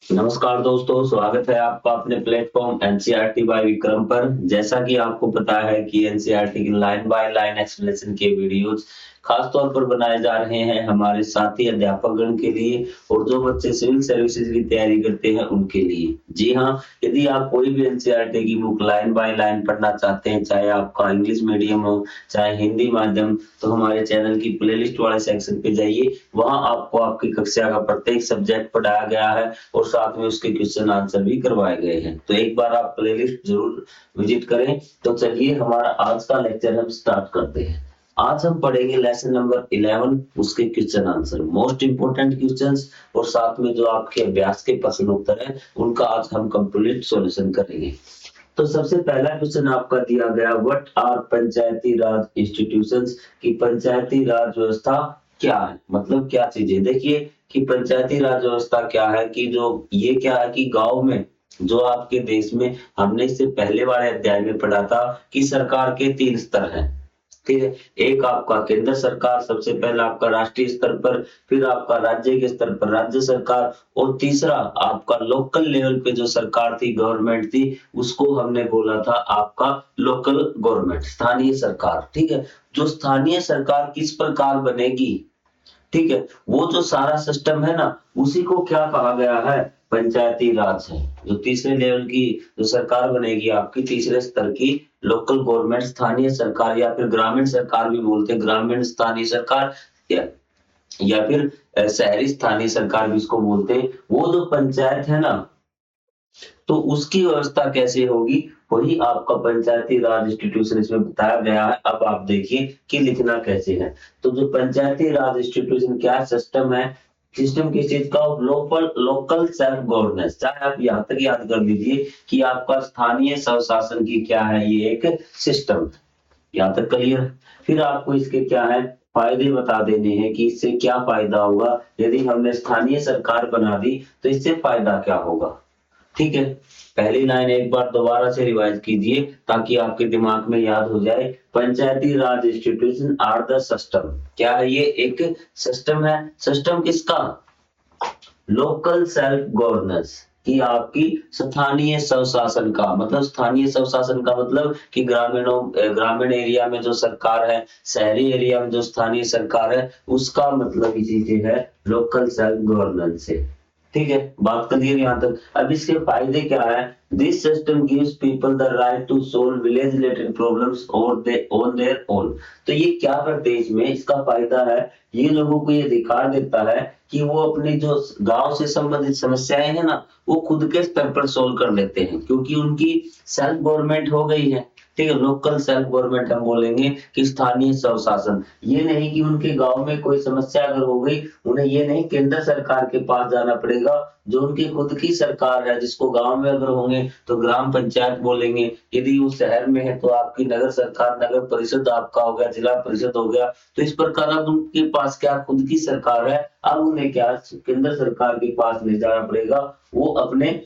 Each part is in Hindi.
नमस्कार दोस्तों, स्वागत है आपका अपने प्लेटफॉर्म एनसीईआरटी बाय विक्रम पर। जैसा कि आपको पता है कि एनसीईआरटी की लाइन बाय लाइन एक्सप्लेनेशन के वीडियोस खास तौर पर बनाए जा रहे हैं हमारे साथी अध्यापकगण के लिए और जो बच्चे सिविल सर्विसेज की तैयारी करते हैं उनके लिए। जी हाँ, यदि आप कोई भी एनसीईआरटी की बुक लाइन बाय लाइन पढ़ना चाहते हैं, चाहे आपका इंग्लिश मीडियम हो चाहे हिंदी माध्यम, तो हमारे चैनल की प्लेलिस्ट वाले सेक्शन पे जाइए। वहां आपको आपकी कक्षा का प्रत्येक सब्जेक्ट पढ़ाया गया है और साथ में उसके क्वेश्चन आंसर भी करवाए गए हैं। तो एक बार आप प्लेलिस्ट जरूर विजिट करें। तो चलिए हमारा आज का लेक्चर हम स्टार्ट करते हैं। आज हम पढ़ेंगे लेसन नंबर 11, उसके question answer, most important questions और साथ में जो आपके अभ्यास के प्रश्न उत्तर है उनका आज हम कंप्लीट सॉल्यूशन करेंगे। तो सबसे पहला क्वेश्चन आपका दिया गया, what are Panchayati Raj institutions, की पंचायती राज व्यवस्था क्या है, मतलब क्या चीज है। देखिए कि पंचायती राज व्यवस्था क्या है, कि जो ये क्या है कि गांव में जो आपके देश में हमने इससे पहले वाले अध्याय में पढ़ा था कि सरकार के 3 स्तर हैं। ठीक है, एक आपका केंद्र सरकार, सबसे पहला आपका राष्ट्रीय स्तर पर, फिर आपका राज्य के स्तर पर राज्य सरकार, और तीसरा आपका लोकल लेवल पे जो सरकार थी, गवर्नमेंट थी, उसको हमने बोला था आपका लोकल गवर्नमेंट, स्थानीय सरकार। ठीक है, जो स्थानीय सरकार किस प्रकार बनेगी, ठीक है, वो जो सारा सिस्टम है ना, उसी को क्या कहा गया है, पंचायती राज है। जो तीसरे लेवल की जो सरकार बनेगी आपकी, तीसरे स्तर की लोकल गवर्नमेंट, स्थानीय सरकार या फिर ग्रामीण सरकार भी बोलते हैं, ग्रामीण स्थानीय सरकार या, या फिर शहरी स्थानीय सरकार भी इसको बोलते हैं। वो जो पंचायत है ना, तो उसकी व्यवस्था कैसे होगी, वही आपका पंचायती राज इंस्टीट्यूशन इसमें बताया गया है। अब आप देखिए कि लिखना कैसे है। तो जो पंचायती राज इंस्टीट्यूशन क्या सिस्टम है, सिस्टम किस चीज का, लोकल लोकल सेल्फ गवर्नेंस। चाहे आप यहाँ तक याद कर लीजिए कि आपका स्थानीय स्वशासन की क्या है, ये एक सिस्टम। यहाँ तक क्लियर। फिर आपको इसके क्या है, फायदे बता देने हैं कि इससे क्या फायदा होगा, यदि हमने स्थानीय सरकार बना दी तो इससे फायदा क्या होगा। ठीक है, पहली लाइन एक बार दोबारा से रिवाइज कीजिए ताकि आपके दिमाग में याद हो जाए। पंचायती Raj institution are the system, क्या है ये, एक सिस्टम है। सिस्टम किसका, लोकल सेल्फ गवर्नेंस, कि आपकी स्थानीय स्वशासन का, मतलब स्थानीय स्वशासन का मतलब कि ग्रामीण एरिया में जो सरकार है, शहरी एरिया में जो स्थानीय सरकार है, उसका मतलब इसी से है, लोकल सेल्फ गवर्नेंस से। ठीक है, बात क्लियर यहाँ तक। अब इसके फायदे क्या है, this system gives people the right to solve village related problems और दे ऑन देयर ओन। तो ये क्या करते हैं, इसमें इसका फायदा है, ये लोगों को ये अधिकार देता है कि वो अपनी जो गांव से संबंधित समस्याएं हैं ना, वो खुद के स्तर पर सोल्व कर लेते हैं, क्योंकि उनकी सेल्फ गवर्नमेंट हो गई है। ठीक है, लोकल सेल्फ गवर्नमेंट हम बोलेंगे कि स्थानीय स्वशासन। ये नहीं कि उनके गांव में कोई समस्या अगर हो गई, उन्हें ये नहीं केंद्र सरकार के पास जाना पड़ेगा, जो उनकी खुद की सरकार है, जिसको गांव में अगर होंगे तो ग्राम पंचायत बोलेंगे, यदि वो शहर में है तो आपकी नगर सरकार, नगर परिषद आपका हो गया, जिला परिषद हो गया। तो इस प्रकार अब उनके पास क्या खुद की सरकार है, अब उन्हें क्या केंद्र सरकार के पास नहीं जाना पड़ेगा, वो अपने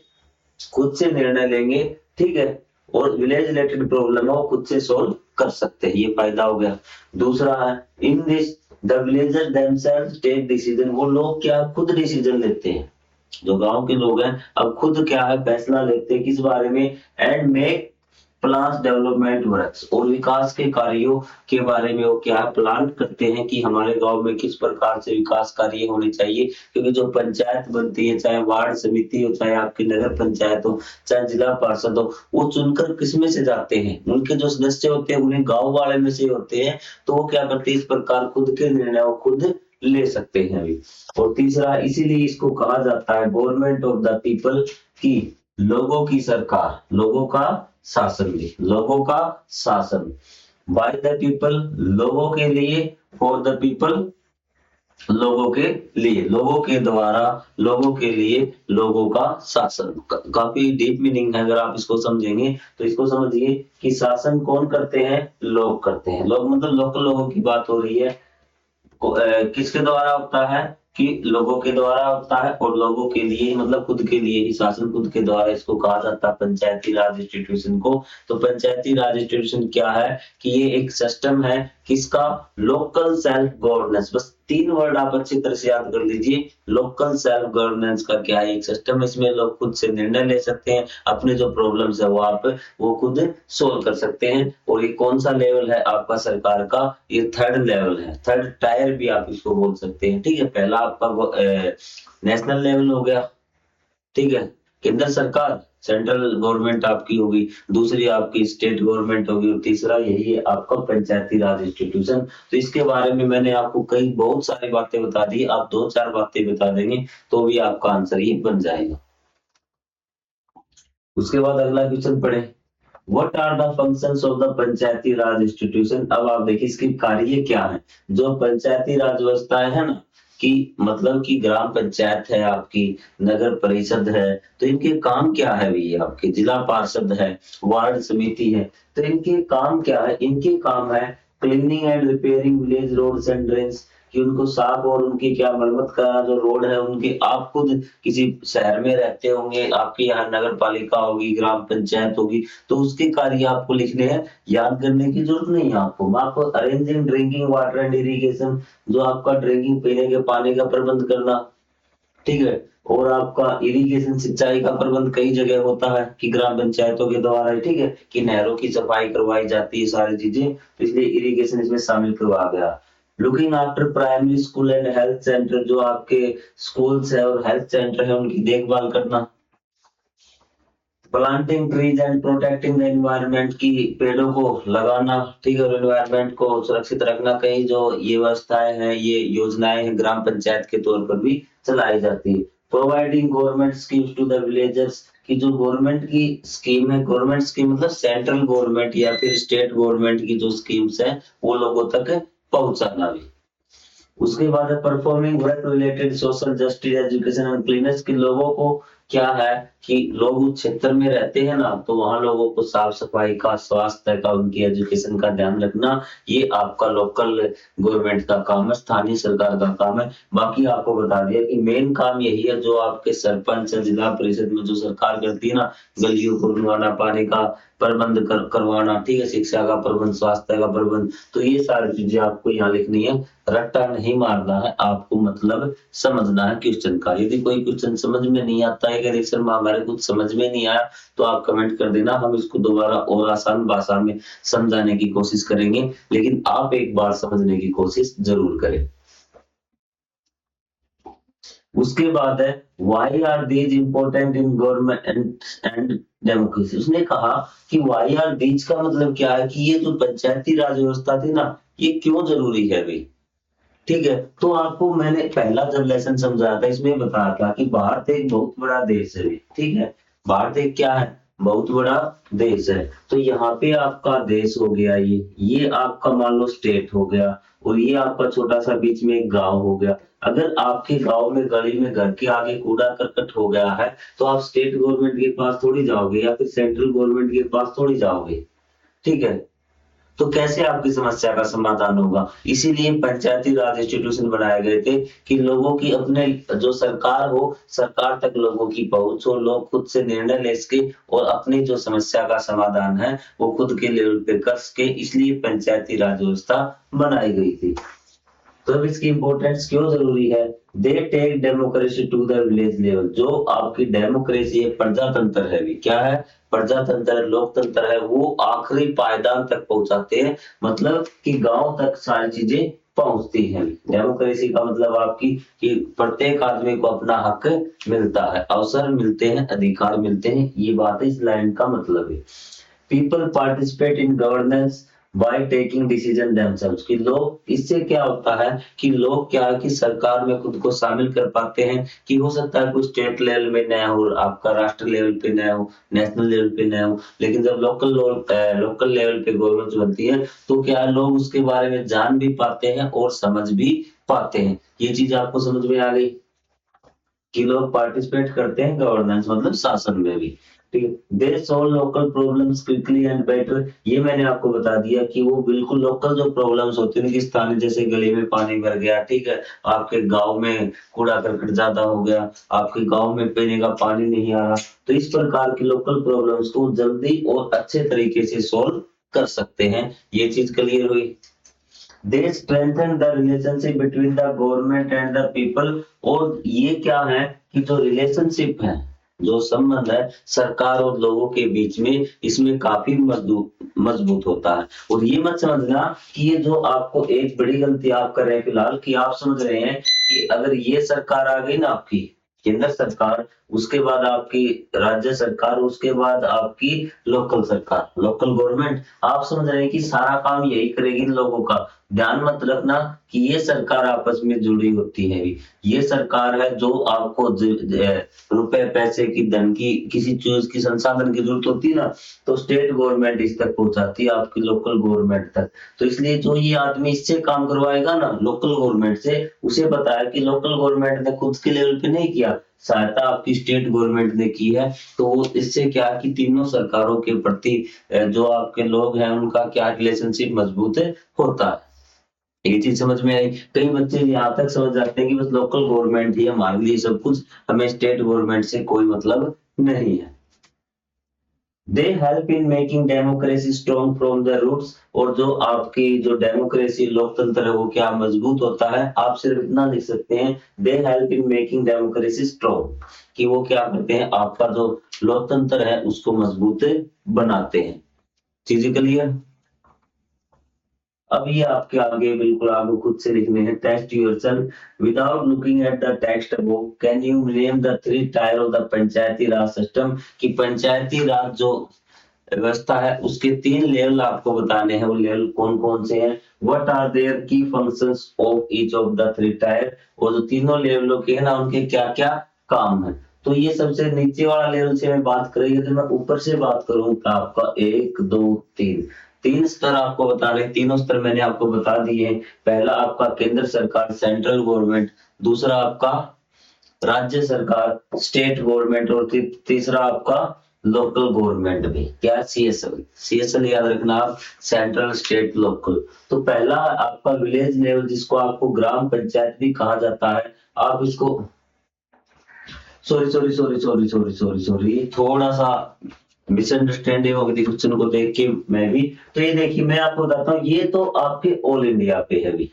खुद से निर्णय लेंगे। ठीक है, और विलेज रिलेटेड प्रॉब्लम है वो खुद से सोल्व कर सकते हैं, ये फायदा हो गया। दूसरा है, in this the villagers themselves take decision, वो लोग क्या खुद डिसीजन लेते हैं, जो गांव के लोग हैं अब खुद क्या है फैसला लेते हैं किस बारे में, and make plan development works, और विकास के कार्यों के बारे में वो क्या प्लान करते हैं कि हमारे गांव में किस प्रकार से विकास कार्य होने चाहिए। क्योंकि जो पंचायत बनती है, चाहे वार्ड समिति हो, चाहे आपकी नगर पंचायत हो, चाहे जिला पार्षद हो, वो चुनकर किसमें से जाते हैं, उनके जो सदस्य होते हैं उन्हें गांव वाले में से होते हैं। तो वो क्या करते हैं, इस प्रकार खुद के निर्णय वो खुद ले सकते हैं अभी। और तीसरा, इसीलिए इसको कहा जाता है गवर्नमेंट ऑफ द पीपल, की लोगों की सरकार, लोगों का शासन भी, लोगों का शासन, बाय द पीपल, लोगों के लिए, फॉर द पीपल, लोगों के लिए, लोगों के द्वारा, लोगों के लिए, लोगों का शासन। काफी डीप मीनिंग है, अगर आप इसको समझेंगे तो इसको समझिए कि शासन कौन करते हैं, लोग करते हैं। लोग मतलब लोकल लोगों की बात हो रही है। किसके द्वारा होता है, कि लोगों के द्वारा होता है, और लोगों के लिए मतलब खुद के लिए ही, शासन खुद के द्वारा, इसको कहा जाता है पंचायती राज इंस्टीट्यूशन को। तो पंचायती राज इंस्टीट्यूशन क्या है, कि ये एक सिस्टम है किसका, लोकल सेल्फ गवर्नेंस, बस 3 वर्ड आप अच्छी तरह से याद कर लीजिए। लोकल सेल्फ गवर्नेंस का क्या है, एक सिस्टम है, इसमें लोग खुद से निर्णय ले सकते हैं, अपने जो प्रॉब्लम्स है वो खुद सोल्व कर सकते हैं। और ये कौन सा लेवल है आपका सरकार का, ये थर्ड लेवल है, थर्ड टायर भी आप इसको बोल सकते हैं। ठीक है, पहला आपका नेशनल लेवल हो गया, ठीक है, केंद्र सरकार, सेंट्रल गवर्नमेंट आपकी होगी, दूसरी आपकी स्टेट गवर्नमेंट होगी, और तीसरा यही है आपका पंचायती राज इंस्टीट्यूशन। तो इसके बारे में मैंने आपको कई बहुत सारी बातें बता दी, आप 2-4 बातें बता देंगे तो भी आपका आंसर ये बन जाएगा। उसके बाद अगला क्वेश्चन पढ़े, what are the functions of the Panchayati Raj institution. अब आप देखिए इसके कार्य क्या है। जो पंचायती राज व्यवस्था है ना, कि मतलब कि ग्राम पंचायत है आपकी, नगर परिषद है, तो इनके काम क्या है भैया, आपके जिला पार्षद है, वार्ड समिति है, तो इनके काम क्या है, इनके काम है cleaning and repairing village roads and drains, कि उनको साफ और उनकी क्या मरम्मत करना, जो रोड है उनकी। आप खुद किसी शहर में रहते होंगे, आपके यहाँ नगर पालिका होगी, ग्राम पंचायत होगी, तो उसके कार्य आपको लिखने हैं, याद करने की जरूरत नहीं है आपको। आपको arranging drinking water and irrigation, जो आपका ड्रिंकिंग पीने के पानी का प्रबंध करना, ठीक है, और आपका इरिगेशन सिंचाई का प्रबंध कई जगह होता है कि ग्राम पंचायतों के द्वारा, ठीक है, कि नहरों की सफाई करवाई जाती है, सारी चीजें, तो इसलिए इरिगेशन इसमें शामिल करवा गया। Looking after primary school and health centre, जो आपके स्कूल्स है और हेल्थ सेंटर है उनकी देखभाल करना। Planting trees and protecting the environment, की पेड़ों को लगाना, ठीक है, और एनवायरनमेंट को सुरक्षित रखना। कई जो ये व्यवस्थाएं हैं, ये योजनाएं हैं, ग्राम पंचायत के तौर पर भी चलाई जाती है। Providing government schemes to the villagers, की जो गवर्नमेंट की स्कीम है, गवर्नमेंट स्कीम मतलब सेंट्रल गवर्नमेंट या फिर स्टेट गवर्नमेंट की जो स्कीम्स है वो लोगों तक पहुंचाना भी। उसके बाद है performing work related social justice education and cleanness, के लोगों को क्या है कि लोग उस क्षेत्र में रहते हैं ना, तो वहां लोगों को साफ सफाई का, स्वास्थ्य का, उनकी एजुकेशन का ध्यान रखना, ये आपका लोकल गवर्नमेंट का काम है, स्थानीय सरकार का काम है। बाकी आपको बता दिया कि मेन काम यही है, जो आपके सरपंच जिला परिषद में जो सरकार करती है ना, गलियों को बनवाना, पानी का प्रबंध करवाना, ठीक है, शिक्षा का प्रबंध, स्वास्थ्य का प्रबंध, तो ये सारी चीजें आपको यहाँ लिखनी है। रट्टा नहीं मारना है आपको, मतलब समझना है क्वेश्चन का। यदि कोई क्वेश्चन समझ में नहीं आता है, अगर सर हमारे कुछ समझ में नहीं आया, तो आप कमेंट कर देना, हम इसको दोबारा और आसान भाषा में समझाने की कोशिश करेंगे, लेकिन आप एक बार समझने की कोशिश जरूर करें। उसके बाद है why are these important in government and democracy. उसने कहा कि वाई आर दीज का मतलब क्या है, कि ये जो पंचायती राज व्यवस्था थी ना, ये क्यों जरूरी है भाई, ठीक है। तो आपको मैंने पहला जब लेसन समझाया था, इसमें बताया था कि भारत एक बहुत बड़ा देश है, ठीक है, भारत एक क्या है, बहुत बड़ा देश है। तो यहाँ पे आपका देश हो गया, ये आपका मान लो स्टेट हो गया, और ये आपका छोटा सा बीच में एक गांव हो गया। अगर आपके गांव में गली में घर के आगे कूड़ा करकट हो गया है, तो आप स्टेट गवर्नमेंट के पास थोड़ी जाओगे, या फिर सेंट्रल गवर्नमेंट के पास थोड़ी जाओगे, ठीक है। तो कैसे आपकी समस्या का समाधान होगा, इसीलिए पंचायती राज इंस्टीट्यूशन बनाए गए थे, कि लोगों की अपने जो सरकार हो, सरकार तक लोगों की पहुंच हो, लोग खुद से निर्णय ले सके, और अपनी जो समस्या का समाधान है वो खुद के लेवल पे कर सके, इसलिए पंचायती राज व्यवस्था बनाई गई थी। तो अब इसकी इंपॉर्टेंस क्यों जरूरी है, they take democracy to the village level. जो आपकी डेमोक्रेसी है, प्रजातंत्र है भी, क्या है, प्रजातंत्र है, लोकतंत्र है, वो आखिरी पायदान तक पहुंचाते हैं, मतलब कि गांव तक सारी चीजें पहुंचती हैं। डेमोक्रेसी का मतलब आपकी कि प्रत्येक आदमी को अपना हक मिलता है, अवसर मिलते हैं, अधिकार मिलते हैं, ये बात इस लाइन का मतलब है। People participate in governance by taking decision themselves, कि लोग, इससे क्या होता है कि लोग क्या है कि सरकार में खुद को शामिल कर पाते हैं, कि हो सकता है कुछ स्टेट लेवल में नया हो, आपका राष्ट्र लेवल पे नया हो, नेशनल लेवल पे नया हो, लेकिन जब लोकल लेवल पे गवर्नमेंट बनती है, तो क्या है, लोग उसके बारे में जान भी पाते हैं और समझ भी पाते हैं। ये चीज आपको समझ में आ गई, कि लोग पार्टिसिपेट करते हैं गवर्नेंस मतलब शासन में भी, ठीक है। They solve local problems quickly and better, ये मैंने आपको बता दिया कि वो बिल्कुल लोकल जो प्रॉब्लम्स होती है उनकी, स्थानीय, जैसे गली में पानी भर गया, ठीक है, आपके गांव में कूड़ा करकट ज्यादा हो गया, आपके गांव में पीने का पानी नहीं आ रहा, तो इस प्रकार की लोकल प्रॉब्लम्स को जल्दी और अच्छे तरीके से सॉल्व कर सकते हैं। ये चीज क्लियर हुई। They strengthen the relationship between the government and the people. और ये क्या है कि जो रिलेशनशिप है, जो संबंध है सरकार और लोगों के बीच में, इसमें काफी मजबूत होता है। और ये मत समझना कि ये जो आपको एक बड़ी गलती आप कर रहे हैं फिलहाल, कि आप समझ रहे हैं कि अगर ये सरकार आ गई ना आपकी केंद्र सरकार, उसके बाद आपकी राज्य सरकार, उसके बाद आपकी लोकल सरकार, लोकल गवर्नमेंट, आप समझ रहे हैं कि सारा काम यही करेगी इन लोगों का। ध्यान मत रखना कि ये सरकार आपस में जुड़ी होती है। ये सरकार है जो आपको रुपए पैसे की, धन की, किसी चीज की, संसाधन की जरूरत होती है ना, तो स्टेट गवर्नमेंट इस तक पहुंचाती है, आपकी लोकल गवर्नमेंट तक। तो इसलिए जो ये आदमी इससे काम करवाएगा ना लोकल गवर्नमेंट से, उसे पता है कि लोकल गवर्नमेंट ने खुद के लेवल पे नहीं किया, सहायता आपकी स्टेट गवर्नमेंट ने की है। तो इससे क्या कि तीनों सरकारों के प्रति जो आपके लोग हैं उनका क्या रिलेशनशिप मजबूत होता है। ये चीज समझ में आई। कई बच्चे यहाँ तक समझ जाते हैं कि बस लोकल गवर्नमेंट ही हमारे लिए सब कुछ, हमें स्टेट गवर्नमेंट से कोई मतलब नहीं है। They help in making democracy strong from the roots. और जो आपकी जो डेमोक्रेसी लोकतंत्र है वो क्या मजबूत होता है, आप सिर्फ इतना लिख सकते हैं, दे help in making democracy strong, कि वो क्या करते हैं, आपका जो लोकतंत्र है उसको मजबूत बनाते हैं। चीजें क्लियर। अब ये आपके आगे बिल्कुल आपको खुद से लिखने हैं। Test yourself without looking at the text above, can you name the 3 tier of the Panchayati Raj system. कि पंचायती राज जो व्यवस्था है उसके 3 लेवल आपको बताने हैं। वो लेवल कौन कौन से हैं, व्हाट आर देयर की functions of each of the 3 tyre. और जो तीनों लेवलों के है ना, उनके क्या क्या काम है। तो ये सबसे नीचे वाला लेवल से मैं बात करेंगे, तो मैं ऊपर से बात करूं तो आपका 1 2 3 3 स्तर आपको बता रहे। तीनों स्तर मैंने आपको बता दिए हैं। पहला आपका केंद्र सरकार, सेंट्रल गवर्नमेंट, दूसरा आपका राज्य सरकार, स्टेट गवर्नमेंट, और तीसरा आपका लोकल गवर्नमेंट भी, क्या सीएसएल। सीएसएल याद रखना आप, सेंट्रल स्टेट लोकल। तो पहला आपका विलेज लेवल, जिसको आपको ग्राम पंचायत भी कहा जाता है। आप इसको सॉरी थोड़ा सा मिसअंडरस्टैंडिंग हो गई थी क्वेश्चन को देख के मैं भी। तो ये देखिए मैं आपको बताता हूँ, ये तो आपके ऑल इंडिया पे है भी,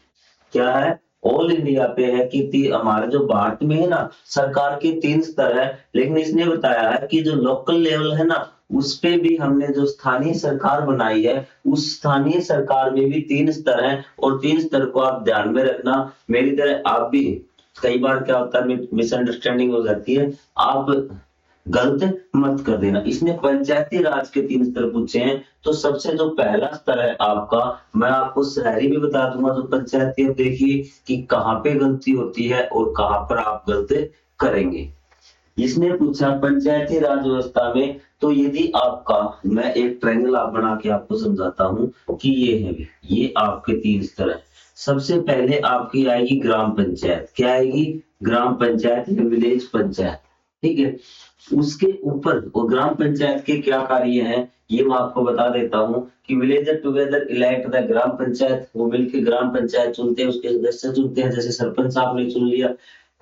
क्या है, ऑल इंडिया पे है कि हमारे जो भारत में है ना सरकार के 3 स्तर है। लेकिन इसने बताया है कि जो लोकल लेवल है ना, उस पे भी हमने जो स्थानीय सरकार बनाई है, उस स्थानीय सरकार में भी 3 स्तर हैं। और 3 स्तर को आप ध्यान में रखना, मेरी तरह आप भी, कई बार क्या होता है मिसअंडरस्टैंडिंग हो जाती है, आप गलत मत कर देना। इसने पंचायती राज के 3 स्तर पूछे हैं। तो सबसे जो पहला स्तर है आपका, मैं आपको शहरी भी बता दूंगा जो पंचायती, अब देखिए कि कहाँ पे गलती होती है और कहाँ पर आप गलत करेंगे। इसने पूछा पंचायती राज व्यवस्था में, तो यदि आपका, मैं एक ट्रायंगल आप बना के आपको समझाता हूँ कि ये है, ये आपके 3 स्तर है। सबसे पहले आपकी आएगी ग्राम पंचायत, क्या आएगी, ग्राम पंचायत या विलेज पंचायत, ठीक है। उसके ऊपर वो ग्राम पंचायत के क्या कार्य हैं, ये मैं आपको बता देता हूँ कि villager together elect the Gram panchayat, वो मिलकर ग्राम पंचायत चुनते हैं, उसके सदस्य चुनते हैं, जैसे सरपंच साहब ने चुन लिया।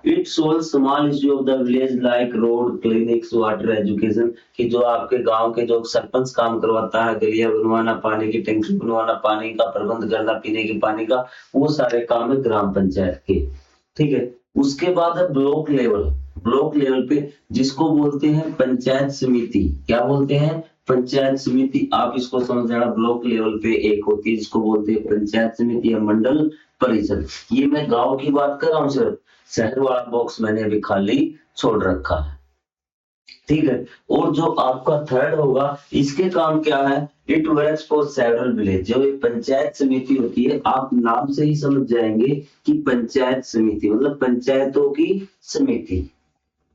It solve small issue of the village like road, clinics, water, education, कि जो आपके गांव के जो सरपंच काम करवाता है, गलियां बनवाना, पानी की टंकी बनवाना, पानी का प्रबंध करना, पीने के पानी का, वो सारे काम है ग्राम पंचायत के, ठीक है। उसके बाद है ब्लॉक लेवल, ब्लॉक लेवल पे जिसको बोलते हैं पंचायत समिति, क्या बोलते हैं, पंचायत समिति। आप इसको समझ जाना, ब्लॉक लेवल पे एक होती है जिसको बोलते हैं पंचायत समिति या मंडल परिषद। ये मैं गांव की बात कर रहा हूँ सिर्फ, शहर वाला बॉक्स मैंने अभी खाली छोड़ रखा है, ठीक है। और जो आपका थर्ड होगा, इसके काम क्या है, it works for several village. जो एक पंचायत समिति होती है, आप नाम से ही समझ जाएंगे कि पंचायत समिति मतलब पंचायतों की समिति,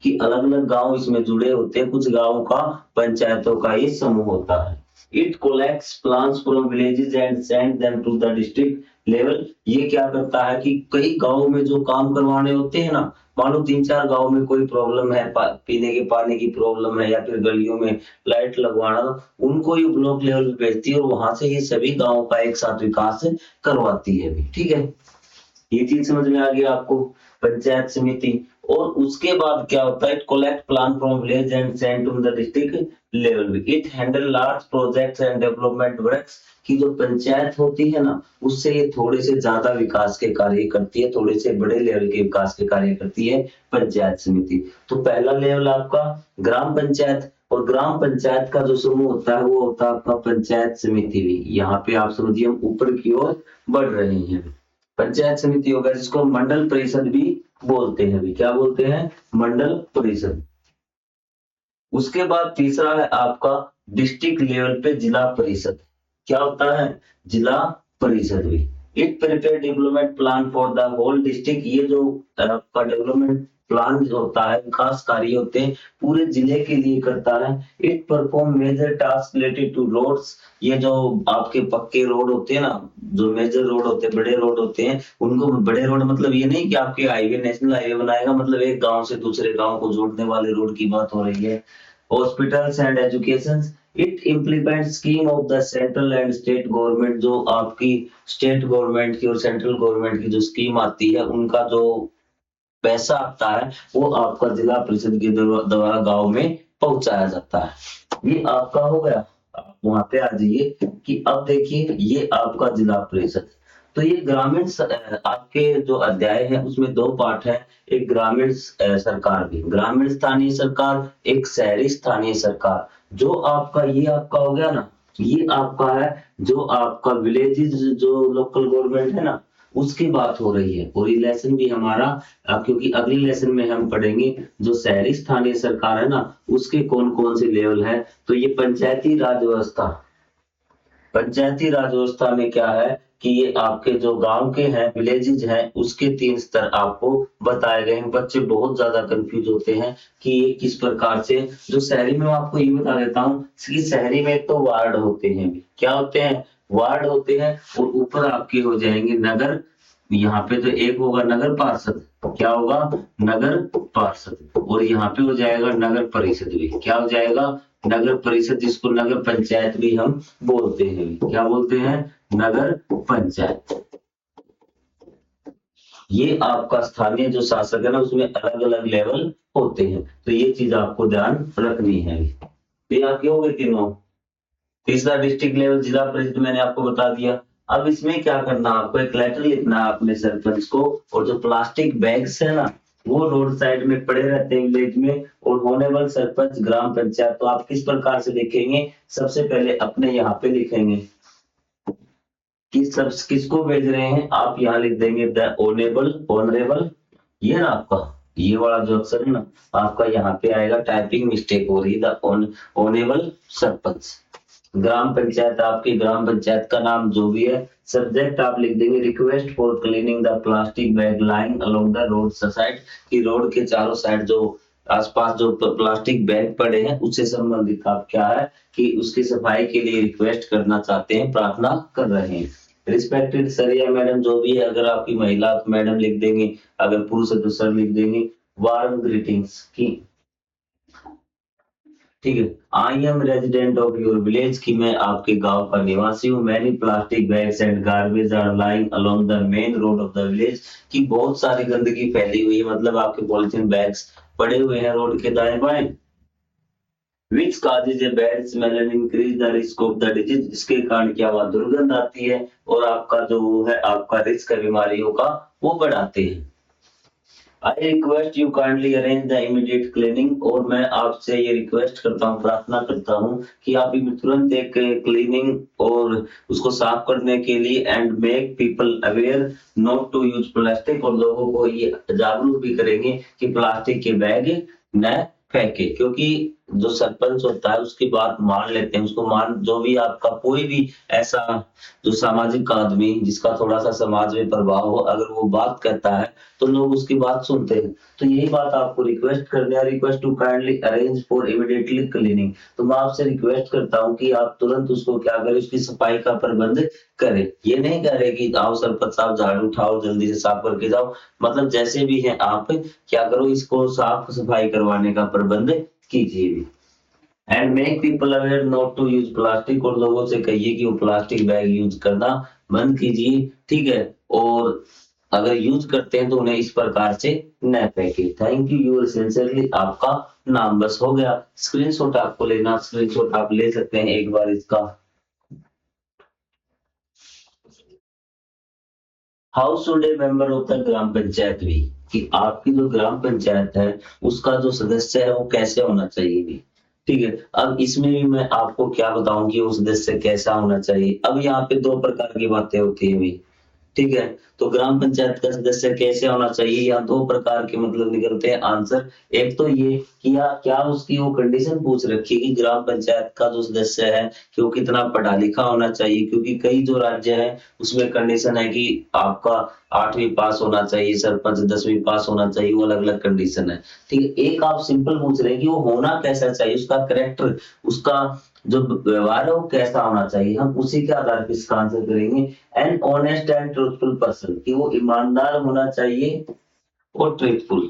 कि अलग अलग गांव इसमें जुड़े होते हैं, कुछ गांवों का पंचायतों का ये समूह होता है। It collects plans from villages and send them to the district level. ये क्या करता है कि कई गांवों में जो काम करवाने होते हैं ना, मान लो 3-4 गांव में कोई प्रॉब्लम है, पीने के पानी की प्रॉब्लम है, या फिर गलियों में लाइट लगवाना, उनको ये ब्लॉक लेवल पे भेजती है और वहां से ये सभी गांवों का एक साथ विकास करवाती है, ठीक है। ये चीज समझ में आ गई आपको, पंचायत समिति। और उसके बाद क्या होता है, collect plan from village and send to the district level. It handle large projects and development works. कि जो पंचायत होती है ना, उससे ये थोड़े से ज्यादा विकास के कार्य करती है, थोड़े से बड़े लेवल के विकास के कार्य करती है पंचायत समिति। तो पहला लेवल आपका ग्राम पंचायत, और ग्राम पंचायत का जो समूह होता है वो होता है आपका पंचायत समिति भी। यहाँ पे आप समझिए हम ऊपर की ओर बढ़ रहे हैं। पंचायत समिति होगा जिसको मंडल परिषद भी बोलते हैं। क्या बोलते हैं? मंडल परिषद। उसके बाद तीसरा है आपका डिस्ट्रिक्ट लेवल पे जिला परिषद। क्या होता है? जिला परिषद भी। It prepare development plan for the whole district. ये जो आपका डेवलपमेंट प्लान जो होता है, विकास कार्य होते हैं, पूरे जिले के लिए करता है। It perform major task related to roads. ये जो आपके पक्के रोड होते हैं ना, जो मेजर रोड होते हैं, बड़े रोड होते हैं, उनको बड़े रोड मतलब ये नहीं कि आपके हाईवे नेशनल हाईवे बनाएगा, मतलब एक गांव से दूसरे गांव को जोड़ने वाले रोड की बात हो रही है। Hospitals and education. It implement scheme of the central and state government. जो आपकी स्टेट गवर्नमेंट की और सेंट्रल गवर्नमेंट की जो स्कीम आती है, उनका जो पैसा आता है वो आपका जिला परिषद के द्वारा गांव में पहुंचाया जाता है। ये आपका हो गया। आप वहां पे आ जाइए कि अब देखिए ये आपका जिला परिषद। तो ये ग्रामीण आपके जो अध्याय है उसमें दो पार्ट है। एक ग्रामीण सरकार भी, ग्रामीण स्थानीय सरकार, एक शहरी स्थानीय सरकार। जो आपका ये आपका हो गया ना, ये आपका है जो आपका विलेजेस जो लोकल गवर्नमेंट है ना, उसकी बात हो रही है। और ये लेसन भी हमारा क्योंकि अगले लेसन में हम पढ़ेंगे जो शहरी स्थानीय सरकार है ना, उसके कौन कौन से लेवल है। तो ये पंचायती राज व्यवस्था, पंचायती राज व्यवस्था में क्या है कि ये आपके जो गांव के हैं, विलेजेस हैं, उसके 3 स्तर आपको बताए गए हैं। बच्चे बहुत ज्यादा कंफ्यूज होते हैं कि ये किस प्रकार से। जो शहरी में, मैं आपको ये बता देता हूँ कि शहरी में तो वार्ड होते हैं। क्या होते हैं? वार्ड होते हैं। और ऊपर आपके हो जाएंगे नगर। यहाँ पे तो एक होगा नगर पार्षद। क्या होगा? नगर पार्षद। और यहाँ पे हो जाएगा नगर परिषद भी। क्या हो जाएगा? नगर परिषद, जिसको नगर पंचायत भी हम बोलते हैं। क्या बोलते हैं? नगर पंचायत। ये आपका स्थानीय जो शासक है ना, उसमें अलग अलग लेवल होते हैं। तो ये चीज आपको ध्यान रखनी है। ये आपके हो गए तीनों। तीसरा डिस्ट्रिक्ट लेवल जिला परिषद मैंने आपको बता दिया। अब इसमें क्या करना है आपको? एक लेटर लिखना है अपने सरपंच को। और जो प्लास्टिक बैग्स है ना, वो रोड साइड में पड़े रहते हैं विलेज में। और होनेबल सरपंच ग्राम पंचायत, तो आप किस प्रकार से लिखेंगे? सबसे पहले अपने यहाँ पे लिखेंगे कि सब किसको भेज रहे हैं। आप यहाँ लिख देंगे द ऑनेबल, ऑनरेबल। ये ना आपका ये वाला जो अक्षर है ना, आपका यहाँ पे आएगा, टाइपिंग मिस्टेक हो रही है। The honourable sarpanch. ग्राम पंचायत, आपकी ग्राम पंचायत का नाम जो भी है। सब्जेक्ट आप लिख देंगे request for cleaning the plastic bag line along the road side. कि रोड के चारों साइड जो आसपास जो प्लास्टिक बैग पड़े हैं, उससे संबंधित आप क्या है कि उसकी सफाई के लिए रिक्वेस्ट करना चाहते हैं, प्रार्थना कर रहे हैं। रिस्पेक्टेड सर या मैडम जो भी है, अगर आपकी महिला तो मैडम लिख देंगे, अगर पुरुष है तो सर लिख देंगे। वार्म ग्रीटिंग्स की, ठीक है। I am resident of your village, की मैं आपके गांव का निवासी हूँ। Many plastic bags and garbage are lying along the main road of the village. की बहुत सारी गंदगी फैली हुई है, मतलब आपके पॉलिथीन बैग्स पड़े हुए हैं रोड के दाएं बाएं। Which causes a bad smell and increase the risk of the disease। जिसके कारण क्या हुआ? दुर्गंध आती है और आपका जो है आपका रिस्क है बीमारियों का वो बढ़ाते हैं। I request you kindly arrange the immediate cleaning. और मैं आपसे ये रिक्वेस्ट करता हूँ, प्रार्थना करता हूँ कि आप तुरंत एक क्लीनिंग और उसको साफ करने के लिए and make people aware not to use plastic. और लोगों को ये जागरूक भी करेंगे कि प्लास्टिक के बैग न फेंके। क्योंकि जो सरपंच होता है उसकी बात मान लेते हैं, उसको मान, जो भी आपका कोई भी ऐसा जो सामाजिक आदमी जिसका थोड़ा सा समाज में प्रभाव हो, अगर वो बात कहता है तो लोग उसकी बात सुनते हैं। तो यही बात आपको रिक्वेस्ट करनी है। Request to kindly arrange for immediately cleaning. तो मैं आपसे रिक्वेस्ट करता हूँ कि आप तुरंत उसको क्या करें, उसकी सफाई का प्रबंध करें। ये नहीं कह रहे कि आओ सरपंच साहब झाड़ू उठाओ जल्दी से साफ करके जाओ, मतलब जैसे भी है आप क्या करो, इसको साफ सफाई करवाने का प्रबंध कीजिए। And make people aware not to use plastic. और लोगों से कहिए कि वो प्लास्टिक बैग यूज करना बंद कीजिए, ठीक है। और अगर यूज करते हैं तो उन्हें इस प्रकार से न फेंके। थैंक यू, यूर सिंसियरली, आपका नाम। बस हो गया। स्क्रीनशॉट आपको लेना, स्क्रीनशॉट आप ले सकते हैं एक बार इसका। How should a member of the Gram Panchayat be, कि आपकी जो ग्राम पंचायत है उसका जो सदस्य है वो कैसे होना चाहिए भी। ठीक है, अब इसमें भी मैं आपको क्या बताऊं कि वो सदस्य कैसा होना चाहिए। अब यहाँ पे दो प्रकार की बातें होती है भी। ठीक है, तो ग्राम पंचायत का सदस्य कैसे होना चाहिए, या दो प्रकार के मतलब निकलते हैं आंसर। एक तो ये कि या क्या उसकी वो कंडीशन पूछ रखी है कि ग्राम पंचायत का जो सदस्य है कि वो कितना पढ़ा लिखा होना चाहिए, क्योंकि कई जो राज्य है उसमें कंडीशन है कि आपका 8वीं पास होना चाहिए, सरपंच 10वीं पास होना चाहिए, वो अलग अलग कंडीशन है। ठीक है, एक आप सिंपल पूछ रहे हैं कि वो होना कैसा चाहिए, उसका करेक्टर, उसका जो व्यवहार है वो कैसा होना चाहिए। हम उसी के आधार पर इसका आंसर करेंगे। An honest and truthful person, कि वो ईमानदार होना चाहिए और ट्रूथफुल,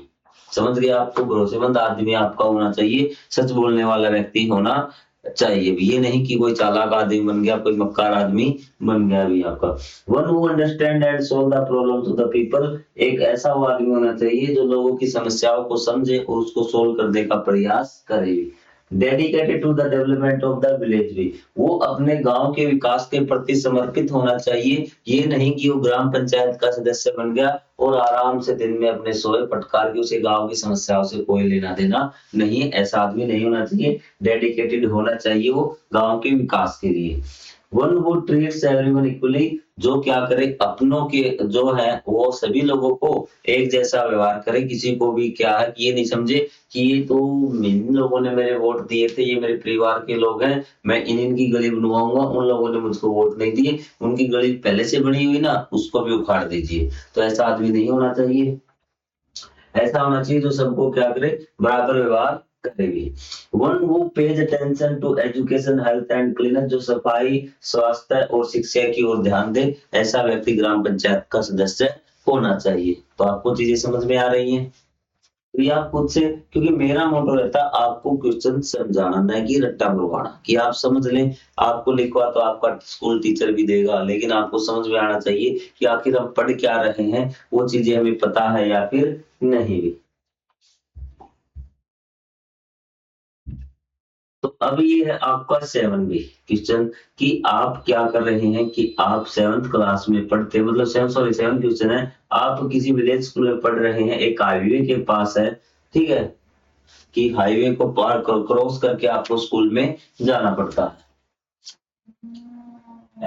समझ गए, आपको भरोसेमंद आदमी आपका होना चाहिए, सच बोलने वाला व्यक्ति होना चाहिए भी। ये नहीं कि कोई चालाक आदमी बन गया, कोई मक्कार आदमी बन गया भी आपका। One who understand and solve the problems of the people, एक ऐसा वो आदमी होना चाहिए जो लोगों की समस्याओं को समझे और उसको सोल्व करने का प्रयास करे। Dedicated to the development of the village भी, वो अपने गांव के विकास के प्रति समर्पित होना चाहिए। ये नहीं कि वो ग्राम पंचायत का सदस्य बन गया और आराम से दिन में अपने सोए पटकार के, उसे गांव की समस्याओं से कोई लेना देना नहीं है, ऐसा आदमी नहीं होना चाहिए। डेडिकेटेड होना चाहिए वो गांव के विकास के लिए। One who treats everyone equally, जो क्या करे, अपनों के जो है वो सभी लोगों को एक जैसा व्यवहार करे, किसी को भी क्या है कि ये नहीं समझे कि ये तो इन लोगों ने मेरे वोट दिए थे, ये मेरे परिवार के लोग हैं, मैं इनकी गली बनवाऊंगा, उन लोगों ने मुझको वोट नहीं दिए, उनकी गली पहले से बनी हुई ना, उसको भी उखाड़ दीजिए। तो ऐसा आदमी नहीं होना चाहिए। ऐसा होना चाहिए जो सबको क्या करे, बराबर व्यवहार करेगी। One who pays attention to education health and cleanness, जो सफाई स्वास्थ्य और शिक्षा की ओर ध्यान दे, ऐसा व्यक्ति ग्राम पंचायत का सदस्य होना चाहिए। तो आपको चीजें समझ में आ रही हैं। तो ये आप खुद से, क्योंकि मेरा मोटो रहता है आपको क्वेश्चन समझाना, न कि रट्टा मरवाना, कि आप समझ लें। आपको लिखवा तो आपका स्कूल टीचर भी देगा, लेकिन आपको समझ में आना चाहिए कि आखिर हम पढ़ क्या रहे हैं, वो चीजें हमें पता है या फिर नहीं भी। तो अब ये है आपका 7 बी क्वेश्चन, कि आप क्या कर रहे हैं कि आप 7th क्लास में पढ़ते, मतलब 7 क्वेश्चन है। आप किसी विलेज स्कूल में पढ़ रहे हैं, एक हाईवे के पास है, ठीक है, कि हाईवे को पार क्रॉस करके आपको स्कूल में जाना पड़ता है।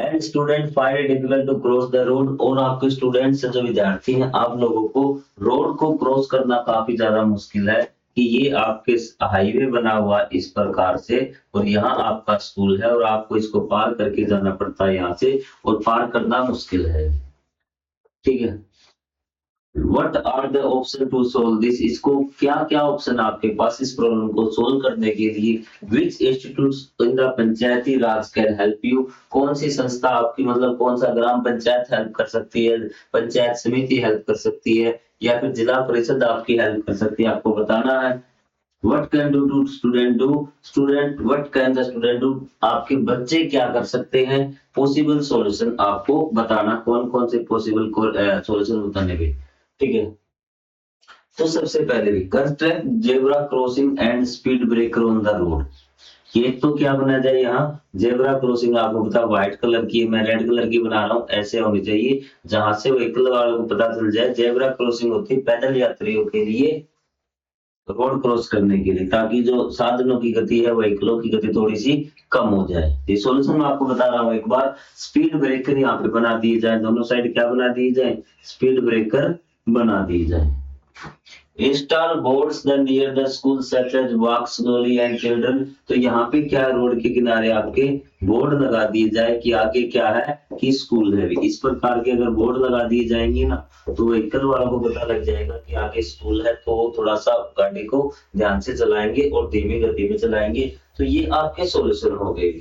And student find it difficult to cross the road, और आपके स्टूडेंट्स जो विद्यार्थी हैं, आप लोगों को रोड को क्रॉस करना काफी ज्यादा मुश्किल है, कि ये आपके हाईवे बना हुआ इस प्रकार से, और यहाँ आपका स्कूल है और आपको इसको पार करके जाना पड़ता है यहाँ से, और पार करना मुश्किल है। ठीक है, What are the option to solve this? इसको क्या क्या ऑप्शन आपके पास इस प्रॉब्लम को सोल्व करने के लिए। Which institutes in the Panchayati Raj can help you? कौन सी संस्था आपकी, मतलब कौन सा ग्राम पंचायत हेल्प कर सकती है, पंचायत समिति हेल्प कर सकती है, या फिर जिला परिषद आपकी हेल्प कर सकती है, आपको बताना है। What can do student do? Student, what can the student do? आपके बच्चे क्या कर सकते हैं, पॉसिबल सॉल्यूशन आपको बताना, कौन कौन से पॉसिबल सॉल्यूशन बताने के। ठीक है, तो सबसे पहले भी construct zebra crossing and speed breaker on the road. ये तो क्या बना जाए, यहाँ जेब्रा क्रॉसिंग आपको पता व्हाइट कलर की, मैं रेड कलर की बना रहा हूँ, ऐसे होनी चाहिए जहां से व्हीकल वालों को पता चल जाए। जेब्रा क्रॉसिंग होती है पैदल यात्रियों के लिए, रोड क्रॉस करने के लिए, ताकि जो साधनों की गति है, व्हीकलों की गति थोड़ी सी कम हो जाए। ये सॉल्यूशन मैं आपको बता रहा हूँ एक बार। स्पीड ब्रेकर यहाँ पे बना दिए जाए, दोनों साइड क्या बना दिए जाए, स्पीड ब्रेकर बना दिए जाए। Install boards the near the school such as walk slowly and children, तो यहाँ पे क्या रोड के किनारे आपके बोर्ड लगा दिए जाए कि आगे क्या है कि स्कूल है भी। इस प्रकार के अगर बोर्ड लगा दिए जाएंगे ना, तो व्हीकल वालों को पता लग जाएगा कि आगे स्कूल है, तो वो थोड़ा सा गाड़ी को ध्यान से चलाएंगे और धीमी गति में चलाएंगे। तो ये आपके सॉल्यूशन हो गए।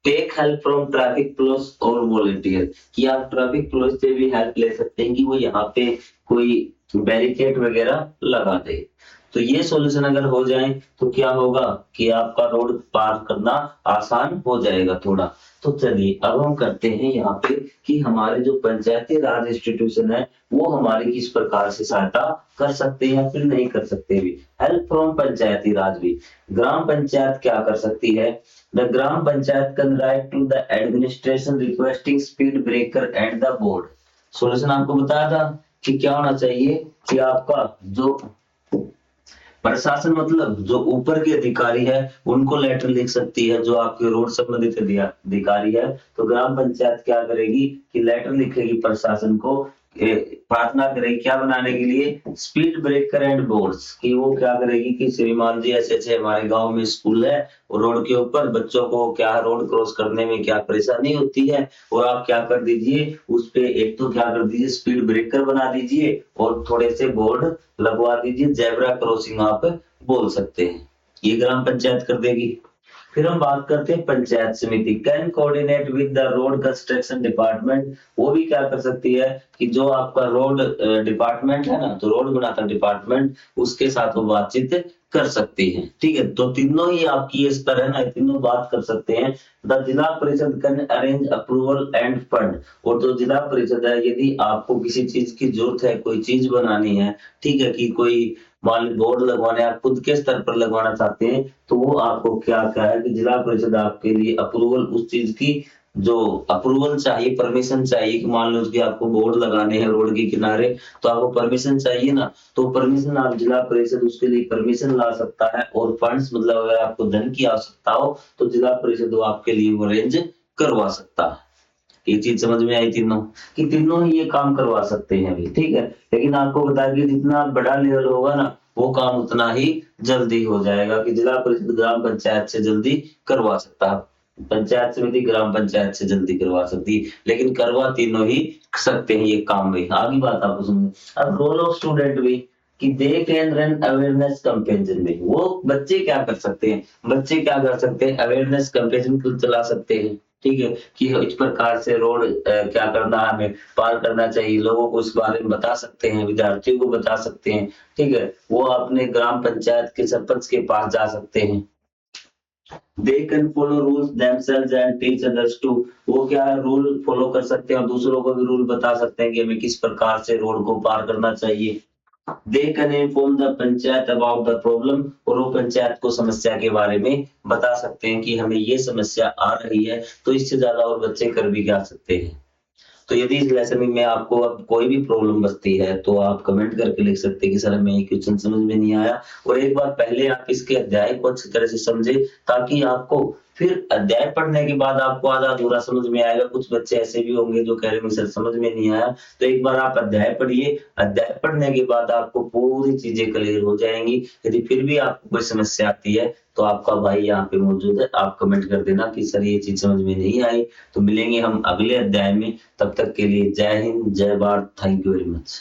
Take help from traffic police और वॉलंटियर, कि आप ट्रैफिक पुलिस से भी हेल्प ले सकते हैं कि वो यहाँ पे कोई बैरिकेड वगैरह लगा दे। तो ये सॉल्यूशन अगर हो जाए तो क्या होगा कि आपका रोड पार करना आसान हो जाएगा थोड़ा। तो चलिए अब हम करते हैं यहाँ पे कि हमारे जो पंचायती राज इंस्टीट्यूशन है वो हमारी किस प्रकार से सहायता कर सकते हैं या फिर नहीं कर सकते भी। हेल्प फ्रॉम पंचायती राज भी, ग्राम पंचायत क्या कर सकती है। The Gram Panchayat can write to the administration requesting speed breaker and the board. Solution आपको बताया था कि क्या होना चाहिए कि आपका जो प्रशासन मतलब जो ऊपर के अधिकारी है उनको लेटर लिख सकती है, जो आपके रोड संबंधित अधिकारी है तो ग्राम पंचायत क्या करेगी कि लेटर लिखेगी प्रशासन को, प्रार्थना करेगी क्या बनाने के लिए, स्पीड ब्रेकर एंड बोर्ड्स, कि वो क्या करेगी कि श्रीमान जी ऐसे ऐसे हमारे गांव में स्कूल है और रोड के ऊपर बच्चों को क्या रोड क्रॉस करने में क्या परेशानी होती है, और आप क्या कर दीजिए उस पे एक तो क्या कर दीजिए स्पीड ब्रेकर बना दीजिए और थोड़े से बोर्ड लगवा दीजिए, जेब्रा क्रॉसिंग आप बोल सकते हैं, ये ग्राम पंचायत कर देगी। फिर हम बात करते हैं पंचायत समिति, can coordinate with the road construction department, वो भी क्या कर सकती है कि जो आपका रोड डिपार्टमेंट है ना, तो रोड बनाता डिपार्टमेंट उसके साथ वो बातचीत कर सकती है। ठीक है, तो तीनों ही आपकी ये स्तर है ना, तीनों बात कर सकते हैं। द जिला परिषद can arrange approval end fund, और जो जिला परिषद है यदि आपको किसी चीज की जरूरत है, कोई चीज बनानी है, ठीक है, कि कोई मान ली बोर्ड लगवाने आप खुद के स्तर पर लगवाना चाहते हैं, तो वो आपको क्या है कि जिला परिषद आपके लिए अप्रूवल उस चीज की जो अप्रूवल चाहिए, परमिशन चाहिए, कि मान लो कि आपको बोर्ड लगाने हैं रोड के किनारे तो आपको परमिशन चाहिए ना, तो परमिशन आप जिला परिषद उसके लिए परमिशन ला सकता है, और फंड्स मतलब अगर आपको धन की आवश्यकता हो तो जिला परिषद वो आपके लिए वो अरेंज करवा सकता है। ये चीज समझ में आई तीनों, कि तीनों ही ये काम करवा सकते हैं अभी, ठीक है, लेकिन आपको बता कि जितना बड़ा लेवल होगा ना वो काम उतना ही जल्दी हो जाएगा, कि जिला परिषद ग्राम पंचायत से जल्दी करवा सकता है, पंचायत समिति ग्राम पंचायत से जल्दी करवा सकती है, लेकिन करवा तीनों ही सकते हैं ये काम भी। आगे बात आपको समझ, अब रोल ऑफ स्टूडेंट भी, कि they can run awareness campaign भी, वो बच्चे क्या कर सकते हैं, बच्चे क्या कर सकते हैं अवेयरनेस कैंपेन चला सकते हैं, ठीक है, कि इस प्रकार से रोड क्या करना हमें पार करना चाहिए, लोगों को इस बारे में बता सकते हैं, विद्यार्थियों को बता सकते हैं, ठीक है, वो अपने ग्राम पंचायत के सरपंच के पास जा सकते हैं। They can follow rules themselves and teach others too, वो क्या है रूल फॉलो कर सकते हैं और दूसरों को भी रूल बता सकते हैं कि हमें किस प्रकार से रोड को पार करना चाहिए। They can inform the panchayat about the problem, और वो पंचायत को समस्या के बारे में बता सकते हैं कि हमें ये समस्या आ रही है, तो इससे ज्यादा और बच्चे कर भी क्या सकते हैं। तो यदि इस लेसन में आपको अब कोई भी प्रॉब्लम बचती है तो आप कमेंट करके लिख सकते हैं कि सर हमें ये क्वेश्चन समझ में नहीं आया, और एक बार पहले आप इसके अध्याय को अच्छी तरह से समझे, ताकि आपको फिर अध्याय पढ़ने के बाद आपको आधा अधूरा समझ में आएगा। कुछ बच्चे ऐसे भी होंगे जो कह रहे हैं सर समझ में नहीं आया, तो एक बार आप अध्याय पढ़िए, अध्याय पढ़ने के बाद आपको पूरी चीजें क्लियर हो जाएंगी। यदि फिर भी आपको कोई समस्या आती है तो आपका भाई यहाँ पे मौजूद है, आप कमेंट कर देना कि सर ये चीज समझ में नहीं आई। तो मिलेंगे हम अगले अध्याय में, तब तक के लिए जय हिंद, जय Bharat, thank you very much.